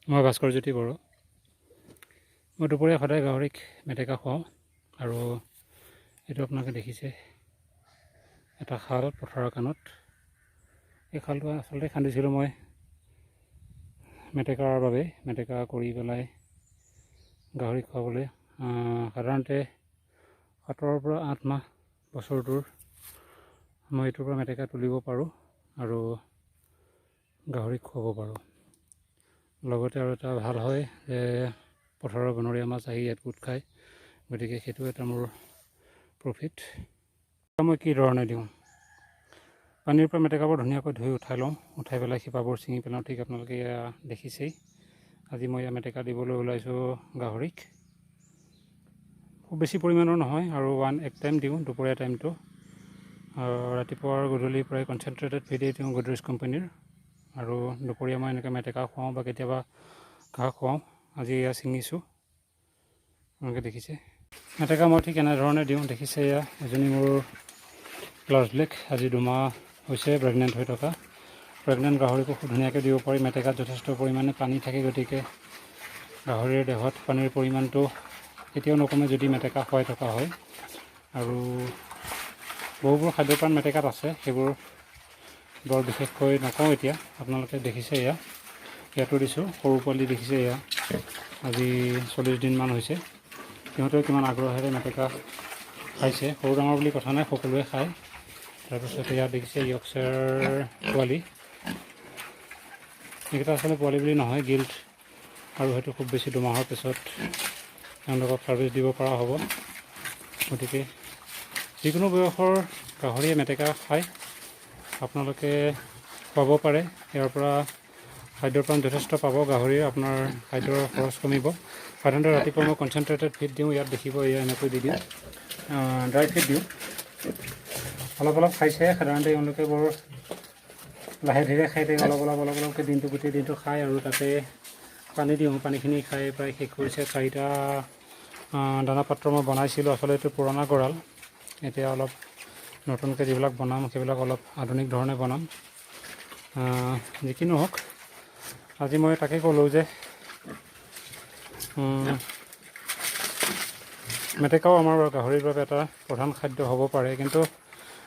মই ভাস্কৰজ্যোতি বড়ো। মই দুপৰীয়া সদায় গাহৰিক মেটেকা খুৱাওঁ আৰু এইটো আপোনালোকে দেখিছে এটা খাল পথাৰৰ কাণত। এই খালটো আচলতে খান্দিছিলোঁ মই মেটেকাৰ বাবে, মেটেকা কৰি পেলাই গাহৰিক খুৱাবলৈ। সাধাৰণতে 7ৰ পৰা 8 মাহ বছৰটোৰ মই এইটোৰ পৰা মেটেকা তুলিব পাৰোঁ আৰু গাহৰিক খুৱাব পাৰোঁ। লগতে আৰু এটা ভাল হয় যে পথাৰৰ বনৰীয়া মাছ আহি ইয়াত গোট খায়, গতিকে সেইটো এটা মোৰ প্ৰফিট। মই কি ধৰণে দিওঁ, পানীৰ পৰা মেটেকাবোৰ ধুনীয়াকৈ ধুই উঠাই লওঁ, উঠাই পেলাই শিপাবোৰ ছিঙি পেলাওঁ। ঠিক আপোনালোকে এয়া দেখিছেই। আজি মই এয়া মেটেকা দিবলৈ ওলাইছোঁ গাহৰিক। খুব বেছি পৰিমাণৰ নহয় আৰু এক টাইম দিওঁ, দুপৰীয়া টাইমটো। ৰাতিপুৱা আৰু গধূলি প্ৰায় কনচেনট্ৰেটেড ফিডেই দিওঁ গডৰেজ কোম্পানীৰ। আৰু দুপৰীয়া মই এনেকৈ মেটেকা খুৱাওঁ বা কেতিয়াবা ঘাঁহ খুৱাওঁ। আজি এয়া ছিঙিছোঁ, আপোনালোকে দেখিছে। মেটেকা মই ঠিক এনেধৰণে দিওঁ, দেখিছে এয়া এজনী মোৰ ক্লাছ ব্লেক, আজি 2 মাহ হৈছে প্ৰেগনেণ্ট হৈ থকা। প্ৰেগনেণ্ট গাহৰিকো খুব ধুনীয়াকৈ দিব পাৰি। মেটেকাত যথেষ্ট পৰিমাণে পানী থাকে, গতিকে গাহৰিৰ দেহত পানীৰ পৰিমাণটো কেতিয়াও নকমে যদি মেটেকা খুৱাই থকা হয়। আৰু বহুবোৰ খাদ্যপ্ৰাণ মেটেকাত আছে, সেইবোৰ বৰ বিশেষকৈ নকওঁ এতিয়া। আপোনালোকে দেখিছে এয়া, ইয়াতো দিছোঁ সৰু পোৱালি, দেখিছে এয়া আজি 40 দিনমান হৈছে। সিহঁতেও কিমান আগ্ৰহেৰে মেটেকা খাইছে। সৰু ডাঙৰ বুলি কথা নাই, সকলোৱে খায়। তাৰপিছত ইয়াত দেখিছে ইয়কশ্বায়াৰ পোৱালি। এইকেইটা আচলতে পোৱালি বুলি নহয়, গিল্ট, আৰু হয়তো খুব বেছি 2 মাহৰ পিছত তেওঁলোকক ছাৰ্ভিচ দিব পৰা হ'ব। গতিকে যিকোনো বয়সৰ গাহৰিয়ে মেটেকা খায়, আপোনালোকে খুৱাব পাৰে। ইয়াৰ পৰা খাদ্যপ্ৰাণ যথেষ্ট পাব। গাহৰিৰ আপোনাৰ খাদ্যৰ খৰচ কমিব। সাধাৰণতে ৰাতিপুৱা মই কনচেনট্ৰেটেড ফিড দিওঁ, ইয়াত দেখিব এয়া এনেকৈ দি দিওঁ, ড্ৰাই ফিড দিওঁ। অলপ অলপ খাইছে, সাধাৰণতে এওঁলোকে বৰ লাহে ধীৰে খাই থাকে, অলপ অলপকৈ দিনটো, গোটেই দিনটো খায়। আৰু তাতে পানী দিওঁ, পানীখিনি খাই প্ৰায় শেষ কৰিছে। 4টা দানা পাত্ৰ মই বনাইছিলোঁ, আচলতে এইটো পুৰণা গঁৰাল। এতিয়া অলপ নতুনকৈ যিবিলাক বনাম সেইবিলাক অলপ আধুনিক ধৰণে বনাম। যি কি নহওক, আজি মই তাকে ক'লোঁ যে মেটেকাও আমাৰ গাহৰিৰ বাবে এটা প্ৰধান খাদ্য হ'ব পাৰে, কিন্তু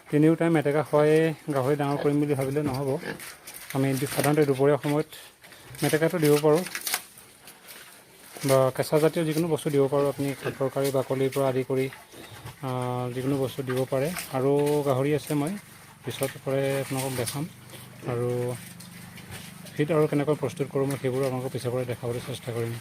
3 টাইম মেটেকা খুৱাই গাহৰি ডাঙৰ কৰিম বুলি ভাবিলে নহ'ব। আমি সাধাৰণতে দুপৰীয়া সময়ত মেটেকাটো দিব পাৰোঁ বা কেঁচা জাতীয় যিকোনো বস্তু দিব পাৰোঁ। আপুনি তৰকাৰী বাকলিৰ পৰা আদি কৰি যিকোনো বস্তু দিব পাৰে। আৰু গাহৰি আছে, মই পিছত পৰে আপোনালোকক দেখাম। আৰু ফিড আৰু কেনেকৈ প্ৰস্তুত কৰোঁ মই সেইবোৰ আপোনালোকক পিছৰ পৰা দেখাবলৈ চেষ্টা কৰিম।